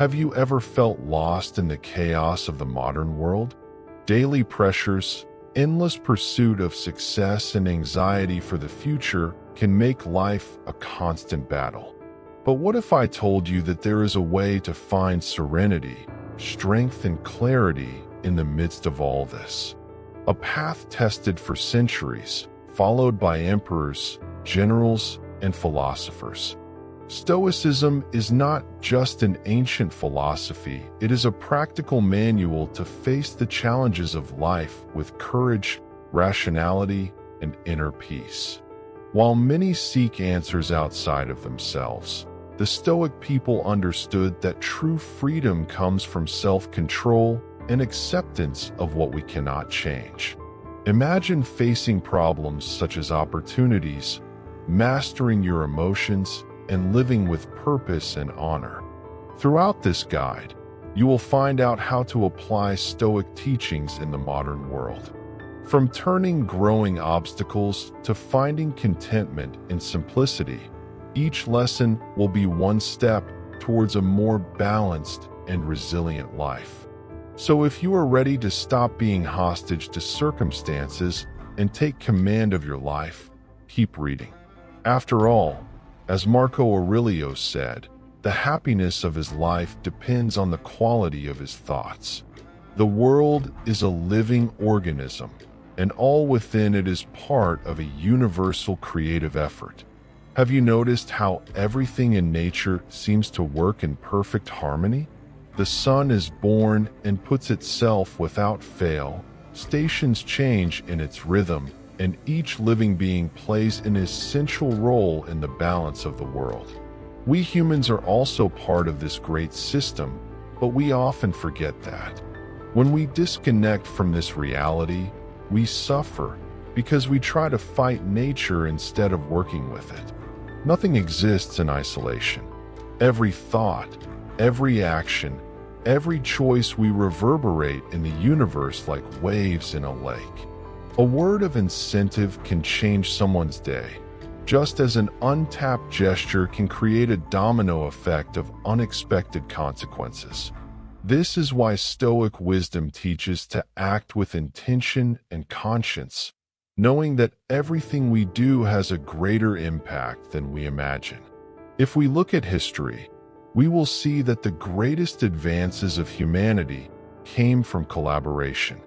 Have you ever felt lost in the chaos of the modern world? Daily pressures, endless pursuit of success, and anxiety for the future can make life a constant battle. But what if I told you that there is a way to find serenity, strength, and clarity in the midst of all this? A path tested for centuries, followed by emperors, generals, and philosophers. Stoicism is not just an ancient philosophy, it is a practical manual to face the challenges of life with courage, rationality, and inner peace. While many seek answers outside of themselves, the Stoic people understood that true freedom comes from self-control and acceptance of what we cannot change. Imagine facing problems such as opportunities, mastering your emotions, and living with purpose and honor. Throughout this guide, you will find out how to apply Stoic teachings in the modern world. From turning growing obstacles to finding contentment in simplicity, each lesson will be one step towards a more balanced and resilient life. So if you are ready to stop being hostage to circumstances and take command of your life, keep reading. After all, as Marco Aurelio said, the happiness of his life depends on the quality of his thoughts. The world is a living organism, and all within it is part of a universal creative effort. Have you noticed how everything in nature seems to work in perfect harmony? The sun is born and puts itself without fail, stations change in its rhythm, and each living being plays an essential role in the balance of the world. We humans are also part of this great system, but we often forget that. When we disconnect from this reality, we suffer because we try to fight nature instead of working with it. Nothing exists in isolation. Every thought, every action, every choice we reverberate in the universe like waves in a lake. A word of incentive can change someone's day, just as an untapped gesture can create a domino effect of unexpected consequences. This is why Stoic wisdom teaches to act with intention and conscience, knowing that everything we do has a greater impact than we imagine. If we look at history, we will see that the greatest advances of humanity came from collaboration.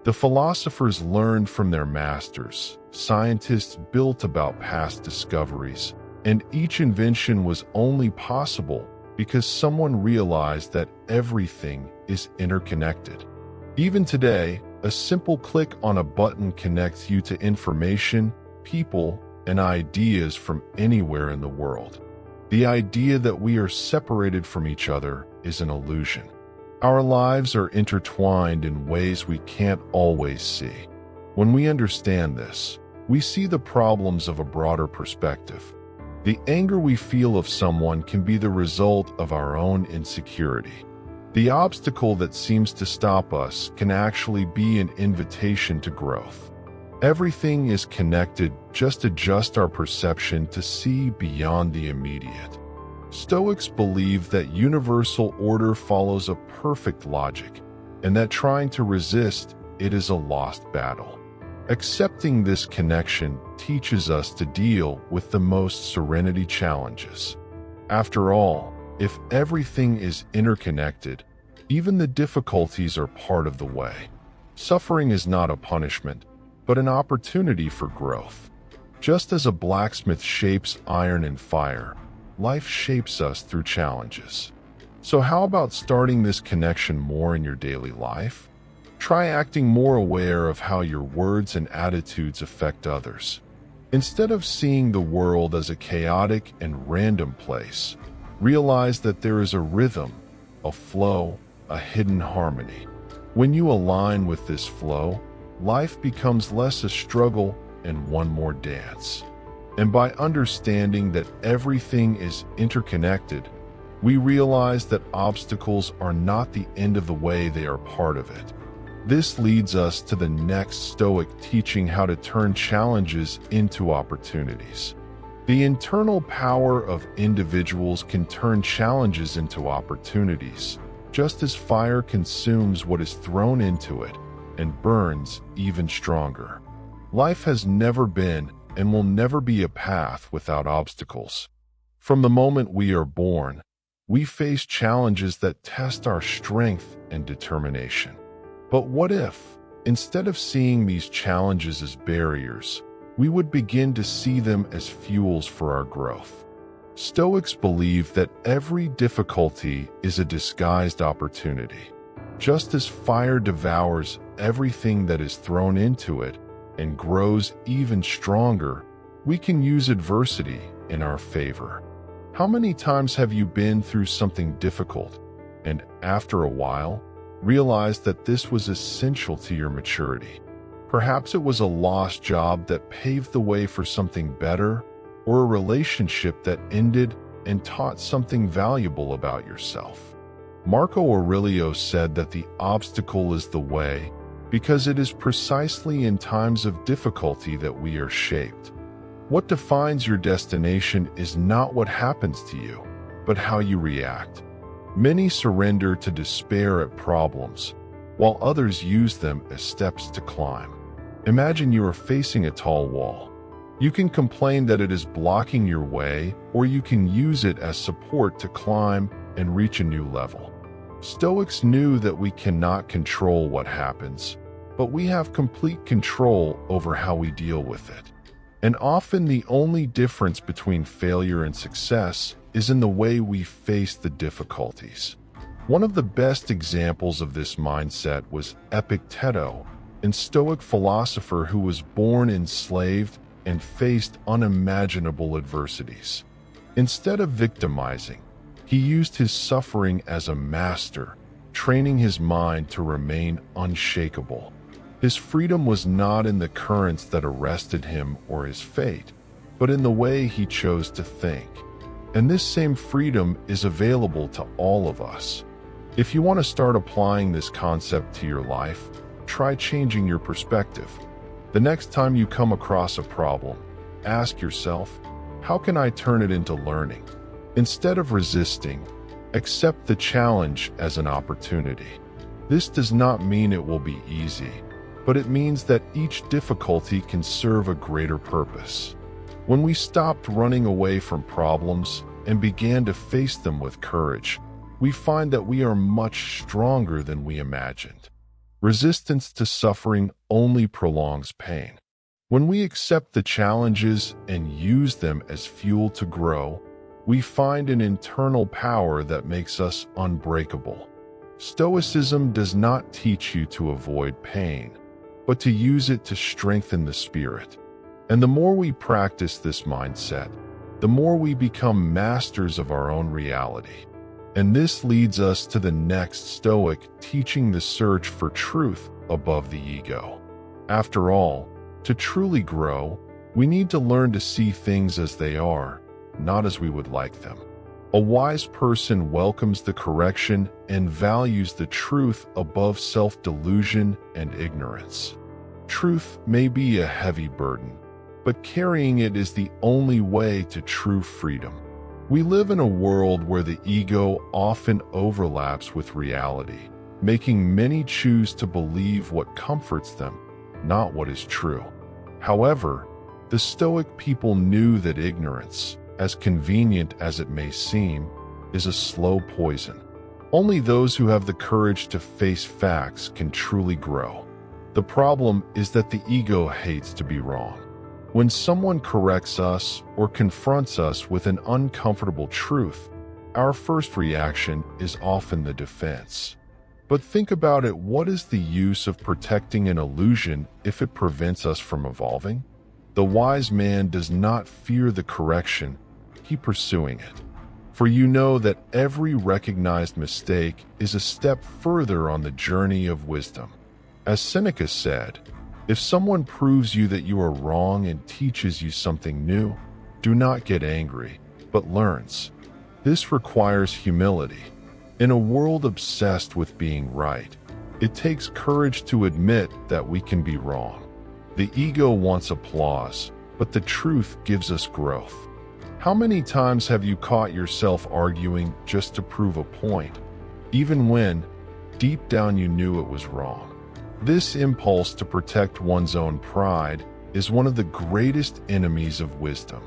The philosophers learned from their masters, scientists built about past discoveries, and each invention was only possible because someone realized that everything is interconnected. Even today, a simple click on a button connects you to information, people, and ideas from anywhere in the world. The idea that we are separated from each other is an illusion. Our lives are intertwined in ways we can't always see. When we understand this, we see the problems of a broader perspective. The anger we feel of someone can be the result of our own insecurity. The obstacle that seems to stop us can actually be an invitation to growth. Everything is connected, just adjust our perception to see beyond the immediate. Stoics believe that universal order follows a perfect logic, and that trying to resist it is a lost battle. Accepting this connection teaches us to deal with the most serenity challenges. After all, if everything is interconnected, even the difficulties are part of the way. Suffering is not a punishment, but an opportunity for growth. Just as a blacksmith shapes iron and fire, life shapes us through challenges. So how about starting this connection more in your daily life? Try acting more aware of how your words and attitudes affect others. Instead of seeing the world as a chaotic and random place, realize that there is a rhythm, a flow, a hidden harmony. When you align with this flow, life becomes less a struggle and one more dance. And by understanding that everything is interconnected, we realize that obstacles are not the end of the way, they are part of it. This leads us to the next Stoic teaching: how to turn challenges into opportunities. The internal power of individuals can turn challenges into opportunities, just as fire consumes what is thrown into it and burns even stronger. Life has never been and will never be a path without obstacles. From the moment we are born, we face challenges that test our strength and determination. But what if, instead of seeing these challenges as barriers, we would begin to see them as fuels for our growth? Stoics believe that every difficulty is a disguised opportunity. Just as fire devours everything that is thrown into it and grows even stronger, we can use adversity in our favor. How many times have you been through something difficult and, after a while, realized that this was essential to your maturity? Perhaps it was a lost job that paved the way for something better, or a relationship that ended and taught something valuable about yourself. Marco Aurelio said that the obstacle is the way because it is precisely in times of difficulty that we are shaped. What defines your destination is not what happens to you, but how you react. Many surrender to despair at problems, while others use them as steps to climb. Imagine you are facing a tall wall. You can complain that it is blocking your way, or you can use it as support to climb and reach a new level. Stoics knew that we cannot control what happens, but we have complete control over how we deal with it. And often the only difference between failure and success is in the way we face the difficulties. One of the best examples of this mindset was Epictetus, a Stoic philosopher who was born enslaved and faced unimaginable adversities. Instead of victimizing, he used his suffering as a master, training his mind to remain unshakable. His freedom was not in the currents that arrested him or his fate, but in the way he chose to think. And this same freedom is available to all of us. If you want to start applying this concept to your life, try changing your perspective. The next time you come across a problem, ask yourself, how can I turn it into learning? Instead of resisting, accept the challenge as an opportunity. This does not mean it will be easy, but it means that each difficulty can serve a greater purpose. When we stopped running away from problems and began to face them with courage, we find that we are much stronger than we imagined. Resistance to suffering only prolongs pain. When we accept the challenges and use them as fuel to grow, we find an internal power that makes us unbreakable. Stoicism does not teach you to avoid pain, but to use it to strengthen the spirit. And the more we practice this mindset, the more we become masters of our own reality. And this leads us to the next Stoic teaching: the search for truth above the ego. After all, to truly grow, we need to learn to see things as they are, not as we would like them. A wise person welcomes the correction and values the truth above self-delusion and ignorance. Truth may be a heavy burden, but carrying it is the only way to true freedom. We live in a world where the ego often overlaps with reality, making many choose to believe what comforts them, not what is true. However, the Stoic people knew that ignorance, as convenient as it may seem, is a slow poison. Only those who have the courage to face facts can truly grow. The problem is that the ego hates to be wrong. When someone corrects us or confronts us with an uncomfortable truth, our first reaction is often the defense. But think about it: what is the use of protecting an illusion if it prevents us from evolving? The wise man does not fear the correction, keep pursuing it. For you know that every recognized mistake is a step further on the journey of wisdom. As Seneca said, if someone proves you that you are wrong and teaches you something new, do not get angry, but learns. This requires humility. In a world obsessed with being right, it takes courage to admit that we can be wrong. The ego wants applause, but the truth gives us growth. How many times have you caught yourself arguing just to prove a point, even when, deep down, you knew it was wrong? This impulse to protect one's own pride is one of the greatest enemies of wisdom.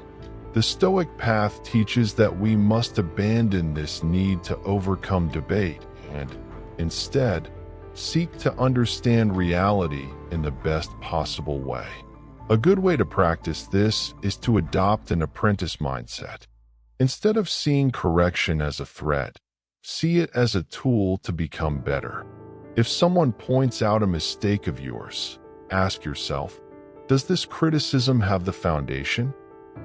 The Stoic path teaches that we must abandon this need to overcome debate and, instead, seek to understand reality in the best possible way. A good way to practice this is to adopt an apprentice mindset. Instead of seeing correction as a threat, see it as a tool to become better. If someone points out a mistake of yours, ask yourself, does this criticism have the foundation?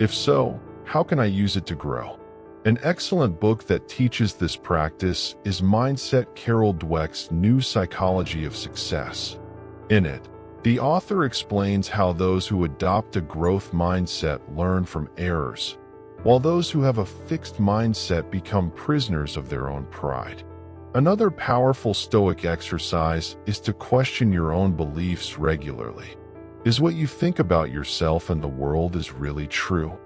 If so, how can I use it to grow? An excellent book that teaches this practice is Mindset Carol Dweck's New Psychology of Success. In it, the author explains how those who adopt a growth mindset learn from errors, while those who have a fixed mindset become prisoners of their own pride. Another powerful Stoic exercise is to question your own beliefs regularly. Is what you think about yourself and the world is really true?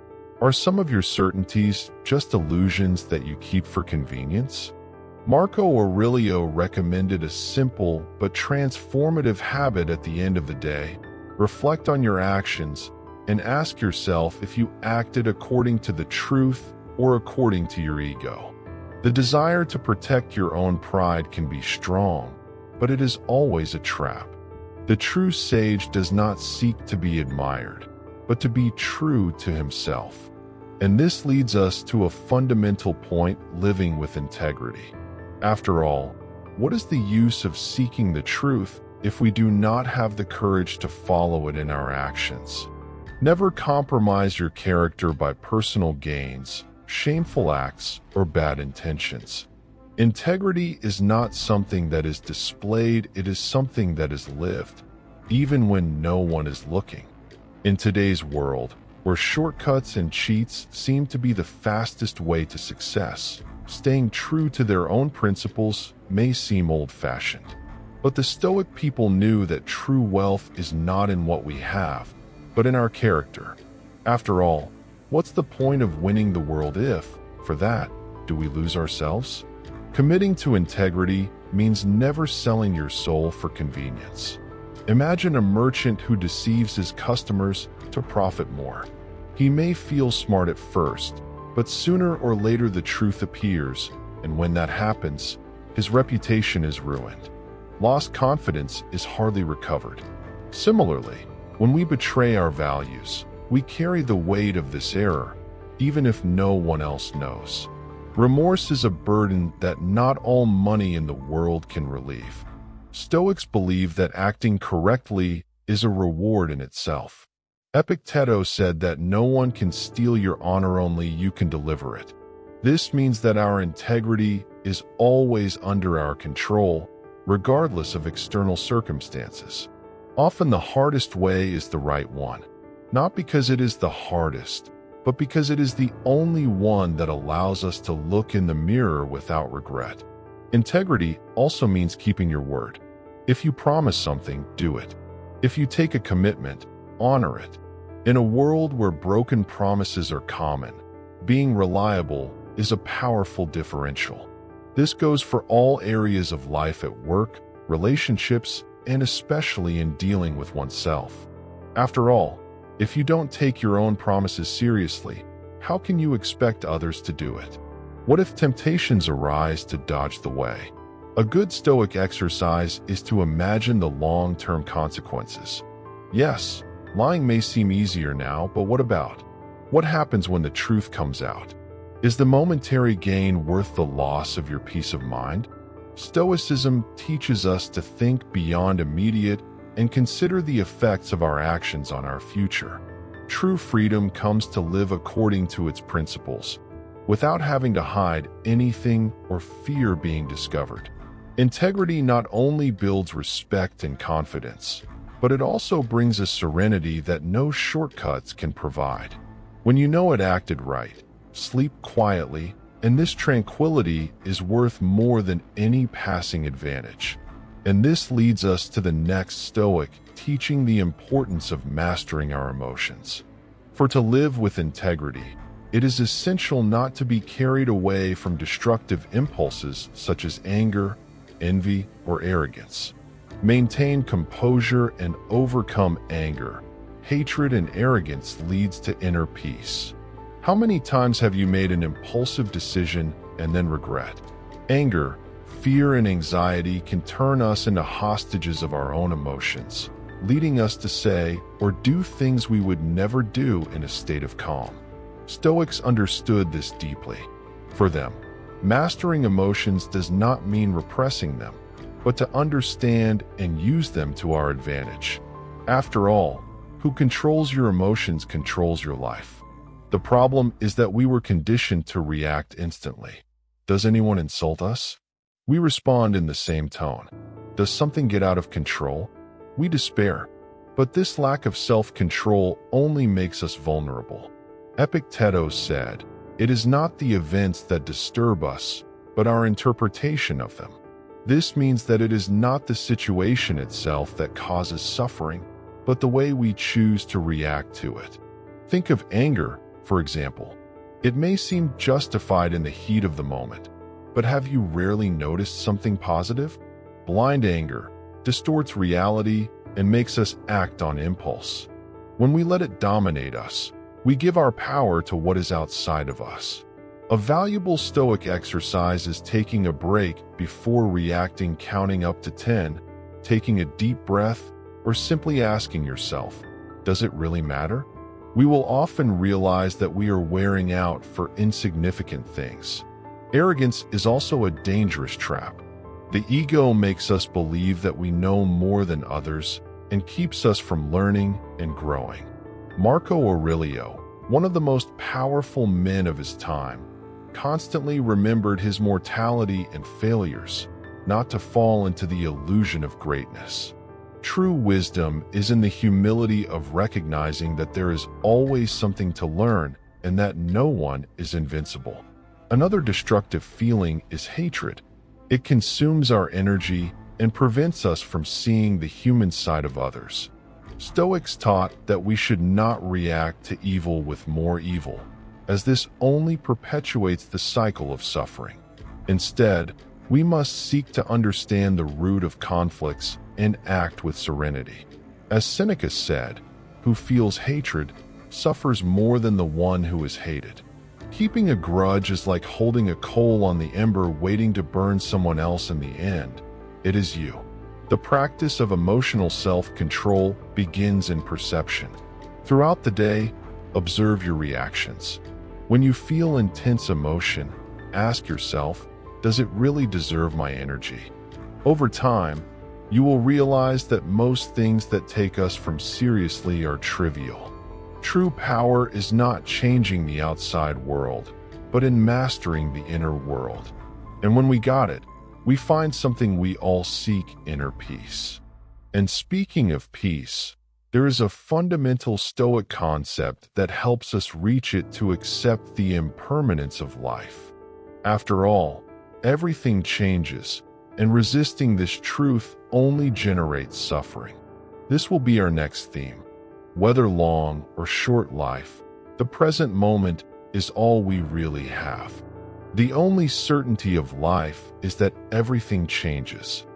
Are some of your certainties just illusions that you keep for convenience? Marco Aurelio recommended a simple but transformative habit at the end of the day. Reflect on your actions and ask yourself if you acted according to the truth or according to your ego. The desire to protect your own pride can be strong, but it is always a trap. The true sage does not seek to be admired, but to be true to himself. And this leads us to a fundamental point: living with integrity. After all, what is the use of seeking the truth if we do not have the courage to follow it in our actions? Never compromise your character by personal gains, shameful acts, or bad intentions. Integrity is not something that is displayed, it is something that is lived, even when no one is looking. In today's world, where shortcuts and cheats seem to be the fastest way to success, staying true to their own principles may seem old-fashioned. But the Stoic people knew that true wealth is not in what we have, but in our character. After all, what's the point of winning the world if, for that, do we lose ourselves? Committing to integrity means never selling your soul for convenience. Imagine a merchant who deceives his customers to profit more. He may feel smart at first, but sooner or later the truth appears, and when that happens, his reputation is ruined. Lost confidence is hardly recovered. Similarly, when we betray our values, we carry the weight of this error, even if no one else knows. Remorse is a burden that not all money in the world can relieve. Stoics believe that acting correctly is a reward in itself. Epictetus said that no one can steal your honor, only you can deliver it. This means that our integrity is always under our control, regardless of external circumstances. Often the hardest way is the right one, not because it is the hardest, but because it is the only one that allows us to look in the mirror without regret. Integrity also means keeping your word. If you promise something, do it. If you take a commitment, honor it. In a world where broken promises are common, being reliable is a powerful differential. This goes for all areas of life, at work, relationships, and especially in dealing with oneself. After all, if you don't take your own promises seriously, how can you expect others to do it? What if temptations arise to dodge the way? A good Stoic exercise is to imagine the long-term consequences. Yes, lying may seem easier now, but what about? What happens when the truth comes out? Is the momentary gain worth the loss of your peace of mind? Stoicism teaches us to think beyond immediate and consider the effects of our actions on our future. True freedom comes to live according to its principles, without having to hide anything or fear being discovered. Integrity not only builds respect and confidence, but it also brings a serenity that no shortcuts can provide. When you know it acted right, sleep quietly, and this tranquility is worth more than any passing advantage. And this leads us to the next Stoic, teaching the importance of mastering our emotions. For to live with integrity, It is essential not to be carried away from destructive impulses such as anger, envy, or arrogance. Maintain composure and overcome anger. Hatred and arrogance leads to inner peace. How many times have you made an impulsive decision and then regret? Anger, fear, and anxiety can turn us into hostages of our own emotions, leading us to say or do things we would never do in a state of calm. Stoics understood this deeply. For them, mastering emotions does not mean repressing them, but to understand and use them to our advantage. After all, who controls your emotions controls your life. The problem is that we were conditioned to react instantly. Does anyone insult us? We respond in the same tone. Does something get out of control? We despair. But this lack of self-control only makes us vulnerable. Epictetus said, "It is not the events that disturb us, but our interpretation of them." This means that it is not the situation itself that causes suffering, but the way we choose to react to it. Think of anger, for example. It may seem justified in the heat of the moment, but have you rarely noticed something positive? Blind anger distorts reality and makes us act on impulse. When we let it dominate us, we give our power to what is outside of us. A valuable Stoic exercise is taking a break before reacting, counting up to 10, taking a deep breath, or simply asking yourself, does it really matter? We will often realize that we are wearing out for insignificant things. Arrogance is also a dangerous trap. The ego makes us believe that we know more than others and keeps us from learning and growing. Marco Aurelio, one of the most powerful men of his time, constantly remembered his mortality and failures, not to fall into the illusion of greatness. True wisdom is in the humility of recognizing that there is always something to learn and that no one is invincible. Another destructive feeling is hatred. It consumes our energy and prevents us from seeing the human side of others. Stoics taught that we should not react to evil with more evil, as this only perpetuates the cycle of suffering. Instead, we must seek to understand the root of conflicts and act with serenity. As Seneca said, "Who feels hatred suffers more than the one who is hated." Keeping a grudge is like holding a coal on the ember waiting to burn someone else in the end. It is you. The practice of emotional self-control begins in perception. Throughout the day, observe your reactions. When you feel intense emotion, ask yourself, does it really deserve my energy? Over time, you will realize that most things that take us from seriously are trivial. True power is not changing the outside world, but in mastering the inner world. And when we got it, we find something we all seek: inner peace. And speaking of peace, there is a fundamental Stoic concept that helps us reach it: to accept the impermanence of life. After all, everything changes, and resisting this truth only generates suffering. This will be our next theme. Whether long or short life, the present moment is all we really have. The only certainty of life is that everything changes.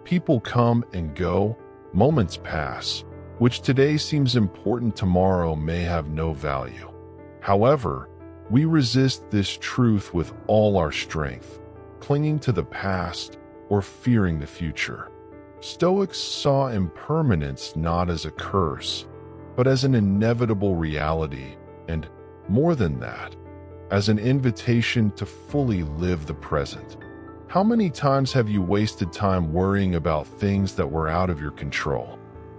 People come and go, moments pass, which today seems important tomorrow may have no value. However, we resist this truth with all our strength, clinging to the past or fearing the future. Stoics saw impermanence not as a curse, but as an inevitable reality, and, more than that, as an invitation to fully live the present. How many times have you wasted time worrying about things that were out of your control?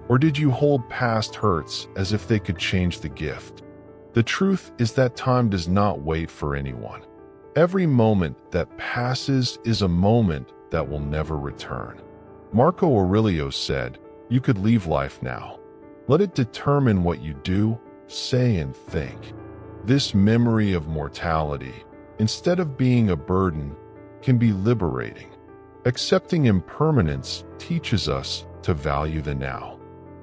Or did you hold past hurts as if they could change the gift? The truth is that time does not wait for anyone. Every moment that passes is a moment that will never return. Marco Aurelio said, "You could leave life now. Let it determine what you do, say, and think." This memory of mortality, instead of being a burden, can be liberating. Accepting impermanence teaches us to value the now.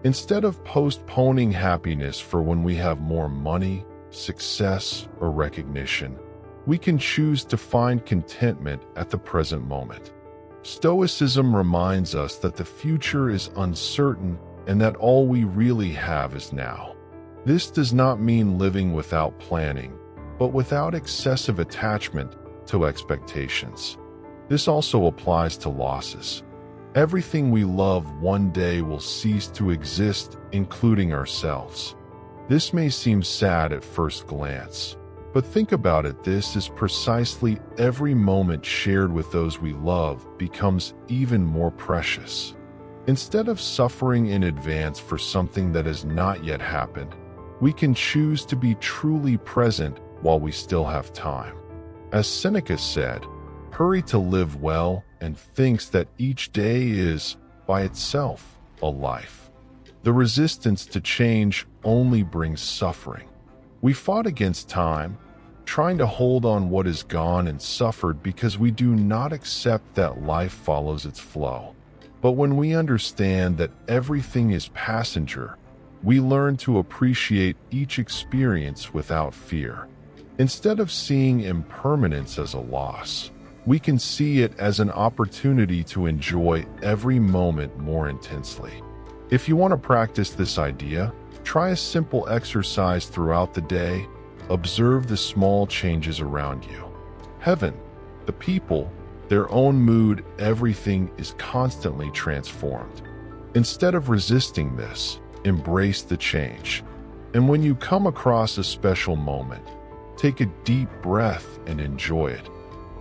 Instead of postponing happiness for when we have more money, success, or recognition, we can choose to find contentment at the present moment. Stoicism reminds us that the future is uncertain and that all we really have is now. This does not mean living without planning, but without excessive attachment to expectations. This also applies to losses. Everything we love one day will cease to exist, including ourselves. This may seem sad at first glance, but think about it, this is precisely every moment shared with those we love becomes even more precious. Instead of suffering in advance for something that has not yet happened, we can choose to be truly present while we still have time. As Seneca said, hurry to live well and thinks that each day is, by itself, a life. The resistance to change only brings suffering. We fought against time, trying to hold on what is gone, and suffered because we do not accept that life follows its flow. But when we understand that everything is passenger, we learn to appreciate each experience without fear. Instead of seeing impermanence as a loss, we can see it as an opportunity to enjoy every moment more intensely. If you want to practice this idea, try a simple exercise throughout the day. Observe the small changes around you. Heaven, the people, their own mood, everything is constantly transformed. Instead of resisting this, embrace the change. And when you come across a special moment, take a deep breath and enjoy it,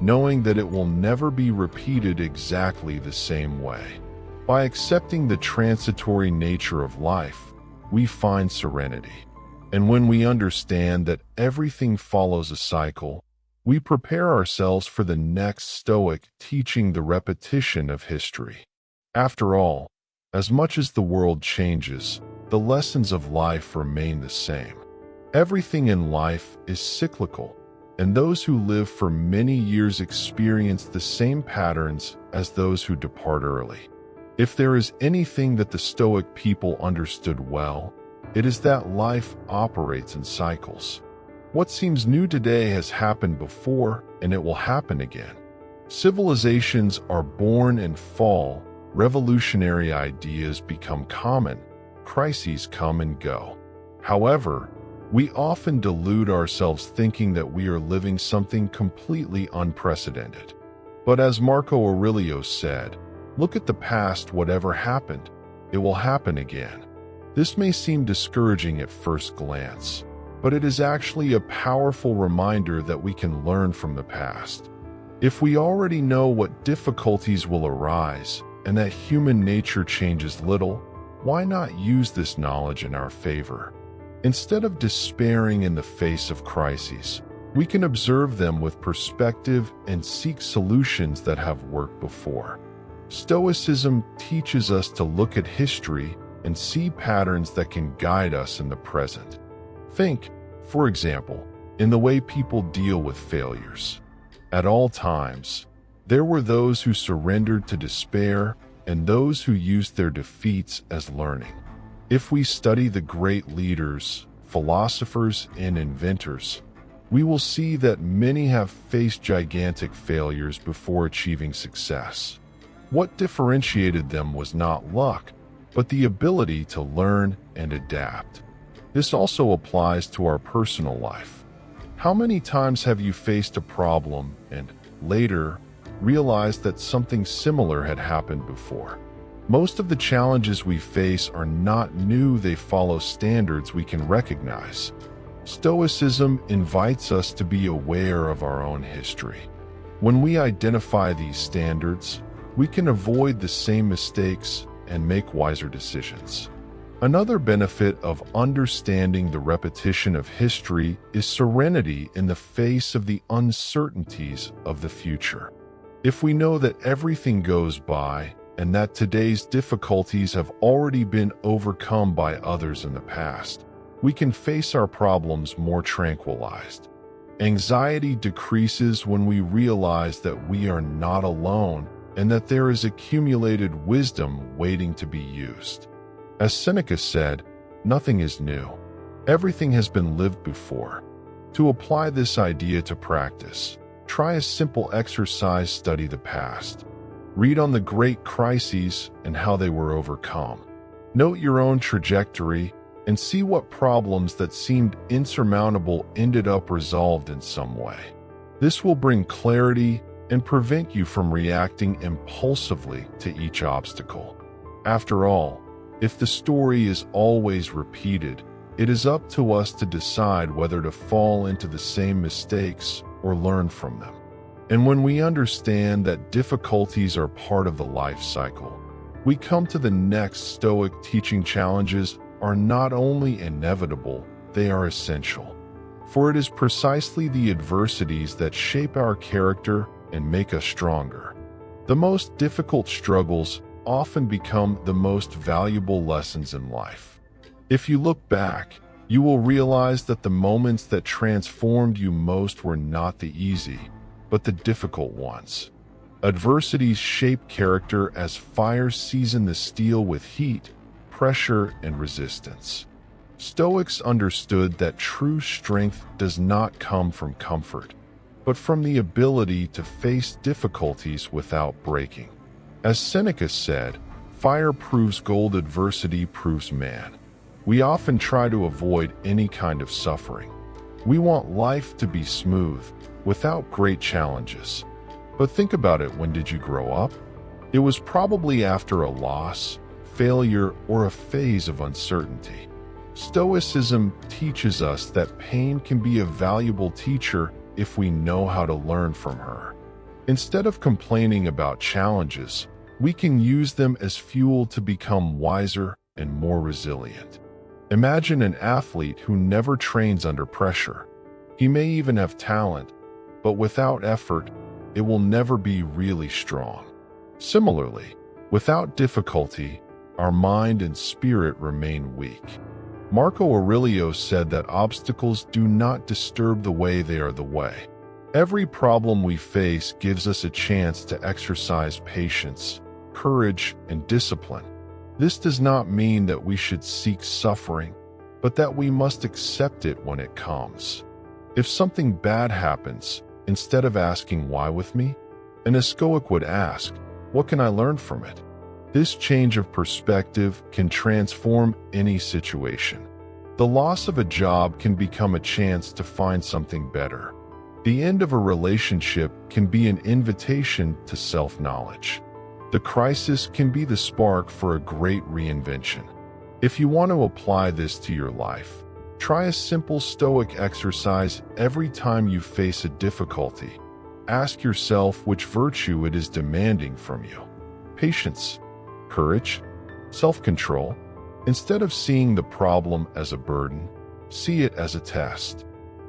knowing that it will never be repeated exactly the same way. By accepting the transitory nature of life, we find serenity. And when we understand that everything follows a cycle, we prepare ourselves for the next Stoic teaching, the repetition of history. After all, as much as the world changes, the lessons of life remain the same. Everything in life is cyclical, and those who live for many years experience the same patterns as those who depart early. If there is anything that the Stoic people understood well, it is that life operates in cycles. What seems new today has happened before, and it will happen again. Civilizations are born and fall, revolutionary ideas become common, crises come and go. However, we often delude ourselves thinking that we are living something completely unprecedented. But as Marco Aurelio said, look at the past, whatever happened, it will happen again. This may seem discouraging at first glance, but it is actually a powerful reminder that we can learn from the past. If we already know what difficulties will arise and that human nature changes little, why not use this knowledge in our favor? Instead of despairing in the face of crises, we can observe them with perspective and seek solutions that have worked before. Stoicism teaches us to look at history and see patterns that can guide us in the present. Think, for example, in the way people deal with failures. At all times, there were those who surrendered to despair and those who used their defeats as learning. If we study the great leaders, philosophers, and inventors, we will see that many have faced gigantic failures before achieving success. What differentiated them was not luck, but the ability to learn and adapt. This also applies to our personal life. How many times have you faced a problem and, later, realized that something similar had happened before? Most of the challenges we face are not new, they follow standards we can recognize. Stoicism invites us to be aware of our own history. When we identify these standards, we can avoid the same mistakes and make wiser decisions. Another benefit of understanding the repetition of history is serenity in the face of the uncertainties of the future. If we know that everything goes by and that today's difficulties have already been overcome by others in the past, we can face our problems more tranquilized. Anxiety decreases when we realize that we are not alone and that there is accumulated wisdom waiting to be used. As Seneca said, nothing is new. Everything has been lived before. To apply this idea to practice, try a simple exercise: study the past. Read on the great crises and how they were overcome. Note your own trajectory and see what problems that seemed insurmountable ended up resolved in some way. This will bring clarity and prevent you from reacting impulsively to each obstacle. After all, if the story is always repeated, it is up to us to decide whether to fall into the same mistakes or learn from them. And when we understand that difficulties are part of the life cycle, we come to the next Stoic teaching: challenges are not only inevitable, they are essential. For it is precisely the adversities that shape our character and make us stronger. The most difficult struggles often become the most valuable lessons in life. If you look back, you will realize that the moments that transformed you most were not the easy, but the difficult ones. Adversities shape character as fire season the steel with heat, pressure, and resistance. Stoics understood that true strength does not come from comfort, but from the ability to face difficulties without breaking. As Seneca said, "Fire proves gold, adversity proves man." We often try to avoid any kind of suffering. We want life to be smooth, without great challenges. But think about it: when did you grow up? It was probably after a loss, failure, or a phase of uncertainty. Stoicism teaches us that pain can be a valuable teacher if we know how to learn from her. Instead of complaining about challenges, we can use them as fuel to become wiser and more resilient. Imagine an athlete who never trains under pressure. He may even have talent, but without effort, it will never be really strong. Similarly, without difficulty, our mind and spirit remain weak. Marco Aurelio said that obstacles do not disturb the way, they are the way. Every problem we face gives us a chance to exercise patience, courage, and discipline. This does not mean that we should seek suffering, but that we must accept it when it comes. If something bad happens, instead of asking "why with me?" a Stoic would ask, "What can I learn from it?" This change of perspective can transform any situation. The loss of a job can become a chance to find something better. The end of a relationship can be an invitation to self-knowledge. The crisis can be the spark for a great reinvention. If you want to apply this to your life, try a simple Stoic exercise every time you face a difficulty. Ask yourself which virtue it is demanding from you: patience, courage, self-control. Instead of seeing the problem as a burden, see it as a test.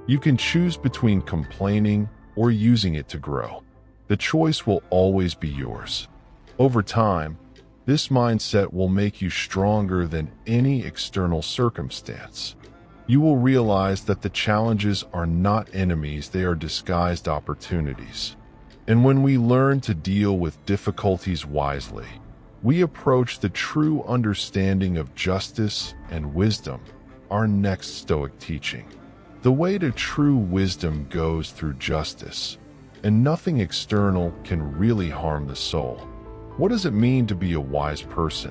You can choose between complaining or using it to grow. The choice will always be yours. Over time, this mindset will make you stronger than any external circumstance. You will realize that the challenges are not enemies, they are disguised opportunities. And when we learn to deal with difficulties wisely, we approach the true understanding of justice and wisdom, our next Stoic teaching. The way to true wisdom goes through justice, and nothing external can really harm the soul. What does it mean to be a wise person?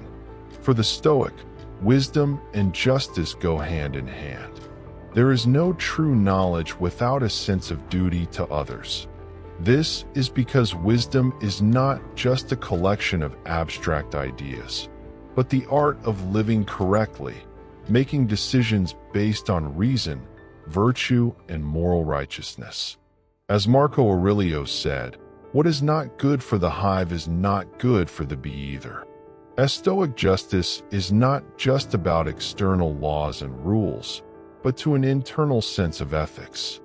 For the Stoic, wisdom and justice go hand in hand. There is no true knowledge without a sense of duty to others. This is because wisdom is not just a collection of abstract ideas, but the art of living correctly, making decisions based on reason, virtue, and moral righteousness. As Marco Aurelio said, "What is not good for the hive is not good for the bee either." As Stoic justice is not just about external laws and rules, but to an internal sense of ethics.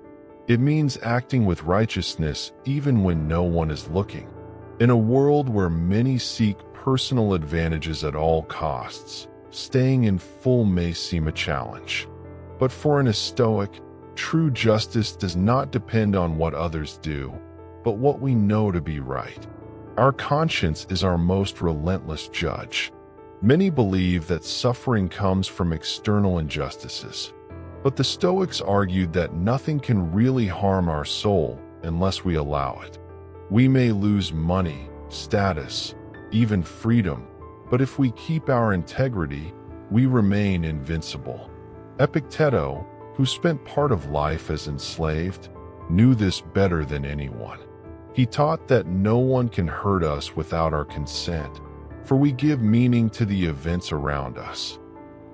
It means acting with righteousness even when no one is looking. In a world where many seek personal advantages at all costs, staying in full may seem a challenge. But for an Stoic, true justice does not depend on what others do, but what we know to be right. Our conscience is our most relentless judge. Many believe that suffering comes from external injustices. But the Stoics argued that nothing can really harm our soul unless we allow it. We may lose money, status, even freedom, but if we keep our integrity, we remain invincible. Epictetus, who spent part of life as enslaved, knew this better than anyone. He taught that no one can hurt us without our consent, for we give meaning to the events around us.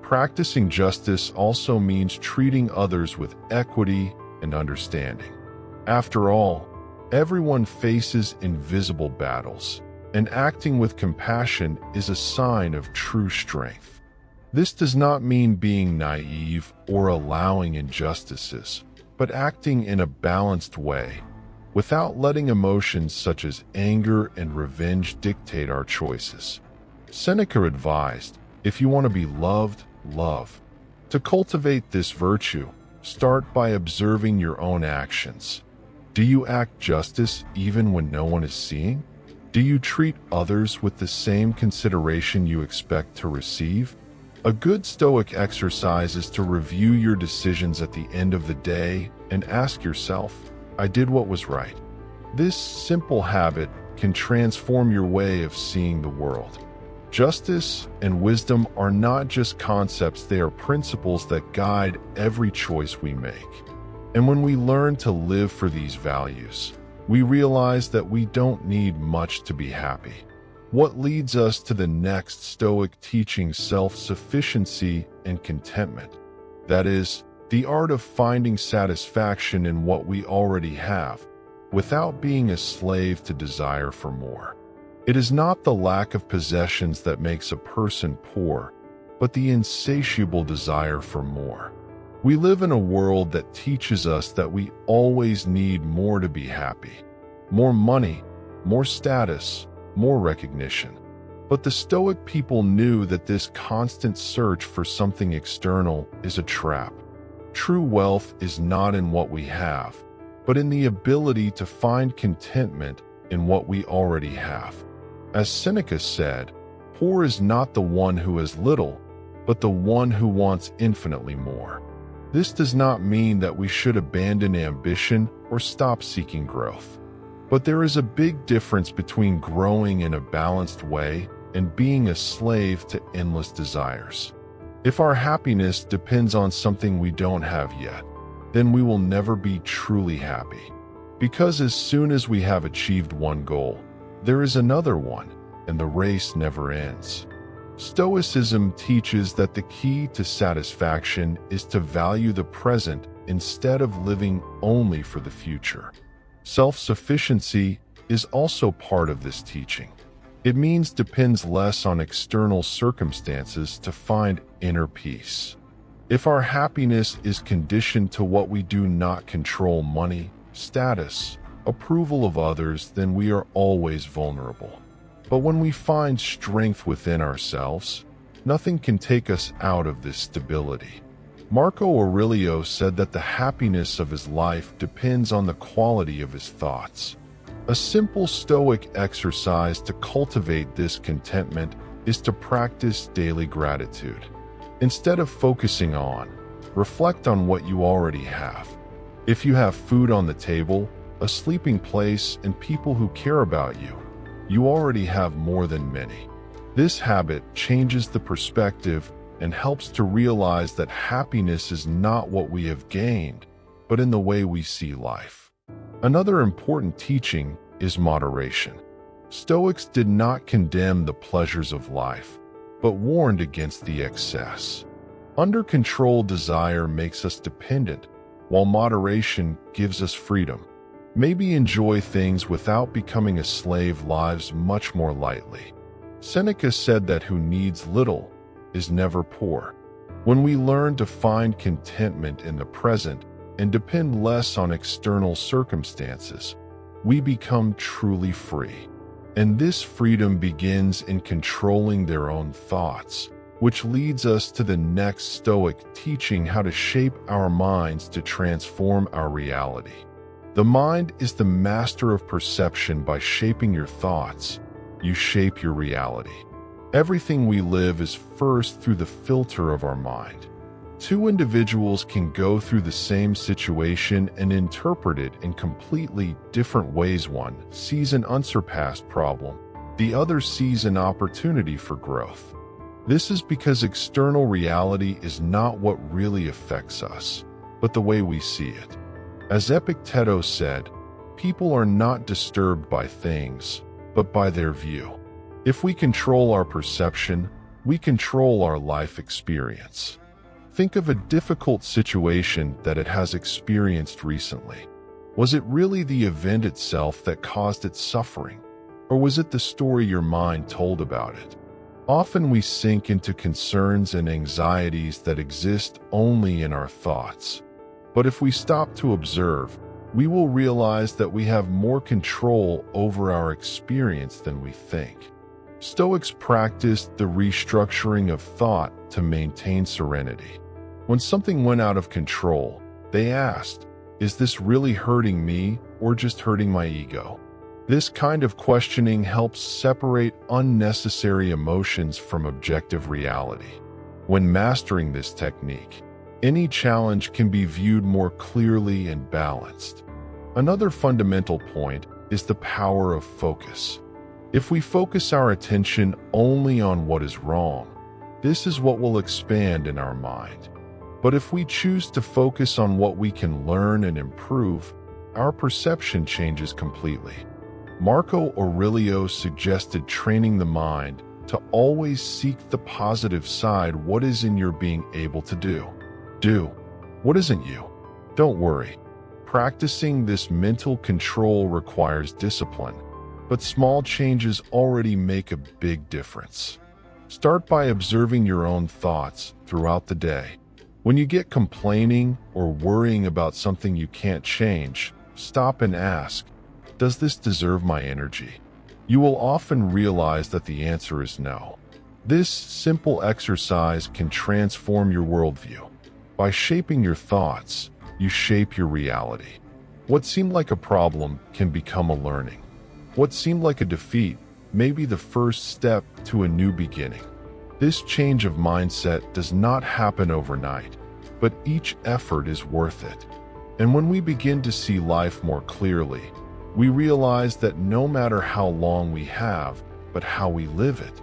Practicing justice also means treating others with equity and understanding. After all, everyone faces invisible battles, and acting with compassion is a sign of true strength. This does not mean being naive or allowing injustices, but acting in a balanced way, without letting emotions such as anger and revenge dictate our choices. Seneca advised, if you want to be loved, love. To cultivate this virtue, start by observing your own actions. Do you act justice even when no one is seeing? Do you treat others with the same consideration you expect to receive? A good Stoic exercise is to review your decisions at the end of the day and ask yourself, I did what was right. This simple habit can transform your way of seeing the world. Justice and wisdom are not just concepts, they are principles that guide every choice we make. And when we learn to live for these values, we realize that we don't need much to be happy. What leads us to the next Stoic teaching, self-sufficiency and contentment. That is, the art of finding satisfaction in what we already have, without being a slave to desire for more. It is not the lack of possessions that makes a person poor, but the insatiable desire for more. We live in a world that teaches us that we always need more to be happy. More money, more status, more recognition. But the Stoic people knew that this constant search for something external is a trap. True wealth is not in what we have, but in the ability to find contentment in what we already have. As Seneca said, poor is not the one who has little, but the one who wants infinitely more. This does not mean that we should abandon ambition or stop seeking growth. But there is a big difference between growing in a balanced way and being a slave to endless desires. If our happiness depends on something we don't have yet, then we will never be truly happy. Because as soon as we have achieved one goal, there is another one, and the race never ends. Stoicism teaches that the key to satisfaction is to value the present instead of living only for the future. Self-sufficiency is also part of this teaching. It means depends less on external circumstances to find inner peace. If our happiness is conditioned to what we do not control, money, status, approval of others, then we are always vulnerable. But when we find strength within ourselves, nothing can take us out of this stability. Marco Aurelio said that the happiness of his life depends on the quality of his thoughts. A simple Stoic exercise to cultivate this contentment is to practice daily gratitude. Instead of focusing on, reflect on what you already have. If you have food on the table, a sleeping place, and people who care about you, you already have more than many. This habit changes the perspective and helps to realize that happiness is not what we have gained, but in the way we see life. Another important teaching is moderation. Stoics did not condemn the pleasures of life, but warned against the excess. Under-controlled desire makes us dependent, while moderation gives us freedom. Maybe enjoy things without becoming a slave lives much more lightly. Seneca said that who needs little is never poor. When we learn to find contentment in the present and depend less on external circumstances, we become truly free. And this freedom begins in controlling their own thoughts, which leads us to the next Stoic teaching, how to shape our minds to transform our reality. The mind is the master of perception. By shaping your thoughts, you shape your reality. Everything we live is first through the filter of our mind. Two individuals can go through the same situation and interpret it in completely different ways. One sees an unsurpassed problem, the other sees an opportunity for growth. This is because external reality is not what really affects us, but the way we see it. As Epictetus said, people are not disturbed by things, but by their view. If we control our perception, we control our life experience. Think of a difficult situation that it has experienced recently. Was it really the event itself that caused its suffering? Or was it the story your mind told about it? Often we sink into concerns and anxieties that exist only in our thoughts. But if we stop to observe, we will realize that we have more control over our experience than we think. Stoics practiced the restructuring of thought to maintain serenity. When something went out of control, they asked, "Is this really hurting me or just hurting my ego?" This kind of questioning helps separate unnecessary emotions from objective reality. When mastering this technique, any challenge can be viewed more clearly and balanced. Another fundamental point is the power of focus. If we focus our attention only on what is wrong, this is what will expand in our mind. But if we choose to focus on what we can learn and improve, our perception changes completely. Marco Aurelio suggested training the mind to always seek the positive side. What is in your being able to do? Do. What isn't you? Don't worry. Practicing this mental control requires discipline, but small changes already make a big difference. Start by observing your own thoughts throughout the day. When you get complaining or worrying about something you can't change, stop and ask, "Does this deserve my energy?" You will often realize that the answer is no. This simple exercise can transform your worldview. By shaping your thoughts, you shape your reality. What seemed like a problem can become a learning. What seemed like a defeat may be the first step to a new beginning. This change of mindset does not happen overnight, but each effort is worth it. And when we begin to see life more clearly, we realize that no matter how long we have, but how we live it.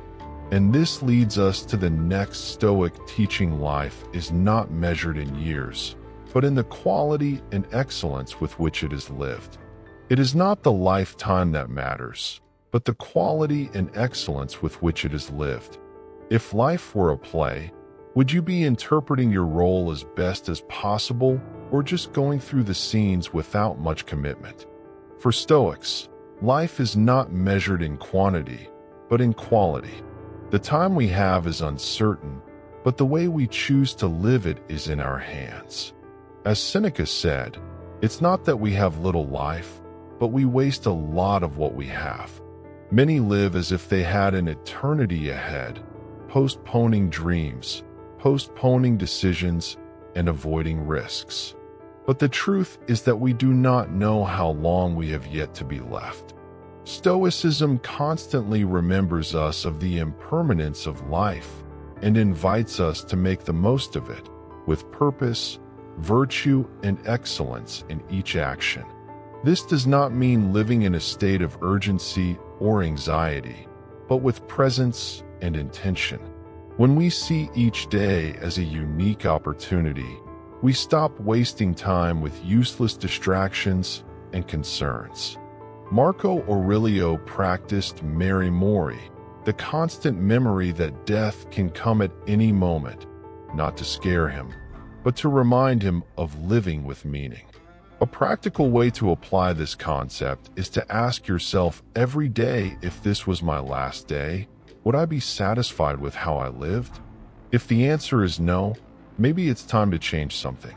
And this leads us to the next Stoic teaching: life is not measured in years, but in the quality and excellence with which it is lived. It is not the lifetime that matters, but the quality and excellence with which it is lived. If life were a play, would you be interpreting your role as best as possible, or just going through the scenes without much commitment? For Stoics, life is not measured in quantity, but in quality. The time we have is uncertain, but the way we choose to live it is in our hands. As Seneca said, it's not that we have little life, but we waste a lot of what we have. Many live as if they had an eternity ahead, postponing dreams, postponing decisions, and avoiding risks. But the truth is that we do not know how long we have yet to be left. Stoicism constantly remembers us of the impermanence of life and invites us to make the most of it, with purpose, virtue, and excellence in each action. This does not mean living in a state of urgency or anxiety, but with presence and intention. When we see each day as a unique opportunity, we stop wasting time with useless distractions and concerns. Marco Aurelio practiced mare mori, the constant memory that death can come at any moment, not to scare him, but to remind him of living with meaning. A practical way to apply this concept is to ask yourself every day, if this was my last day, would I be satisfied with how I lived? If the answer is no, maybe it's time to change something.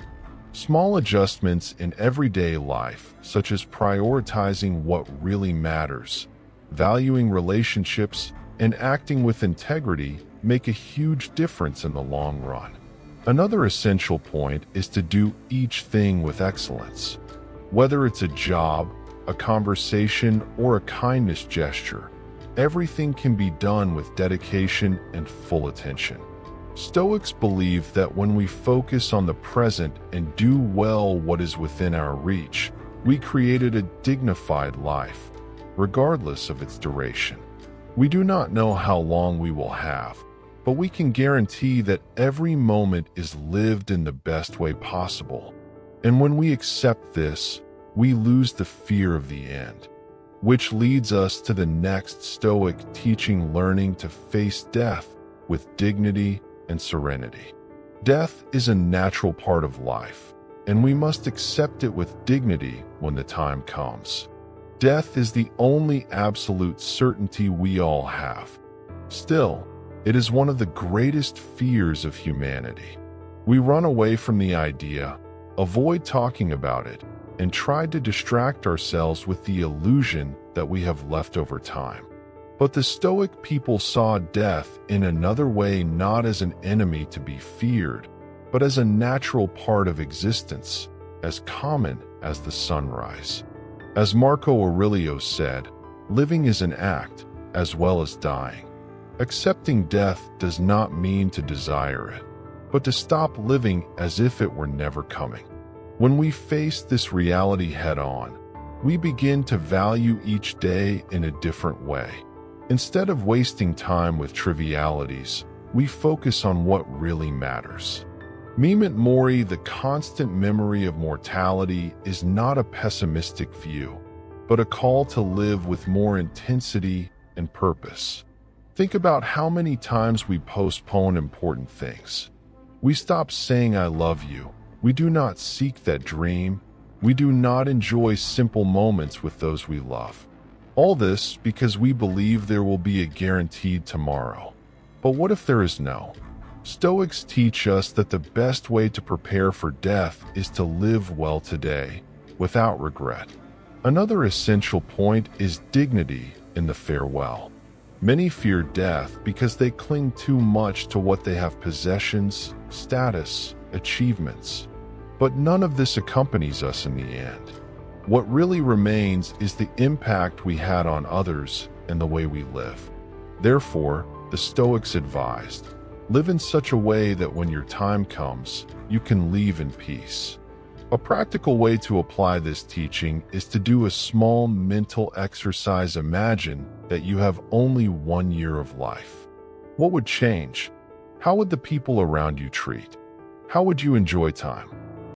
Small adjustments in everyday life, such as prioritizing what really matters, valuing relationships, and acting with integrity, make a huge difference in the long run. Another essential point is to do each thing with excellence. Whether it's a job, a conversation, or a kindness gesture, everything can be done with dedication and full attention. Stoics believe that when we focus on the present and do well what is within our reach, we created a dignified life, regardless of its duration. We do not know how long we will have, but we can guarantee that every moment is lived in the best way possible. And when we accept this, we lose the fear of the end, which leads us to the next Stoic teaching: learning to face death with dignity and serenity. Death is a natural part of life, and we must accept it with dignity when the time comes. Death is the only absolute certainty we all have. Still, it is one of the greatest fears of humanity. We run away from the idea, avoid talking about it, and try to distract ourselves with the illusion that we have leftover time. But the Stoic people saw death in another way, not as an enemy to be feared, but as a natural part of existence, as common as the sunrise. As Marco Aurelio said, living is an act as well as dying. Accepting death does not mean to desire it, but to stop living as if it were never coming. When we face this reality head-on, we begin to value each day in a different way. Instead of wasting time with trivialities, we focus on what really matters. Memento mori, the constant memory of mortality, is not a pessimistic view, but a call to live with more intensity and purpose. Think about how many times we postpone important things. We stop saying "I love you." We do not seek that dream. We do not enjoy simple moments with those we love. All this because we believe there will be a guaranteed tomorrow. But what if there is no? Stoics teach us that the best way to prepare for death is to live well today, without regret. Another essential point is dignity in the farewell. Many fear death because they cling too much to what they have: possessions, status, achievements. But none of this accompanies us in the end. What really remains is the impact we had on others and the way we live. Therefore, the Stoics advised, live in such a way that when your time comes, you can leave in peace. A practical way to apply this teaching is to do a small mental exercise. Imagine that you have only 1 year of life. What would change? How would the people around you treat? How would you enjoy time?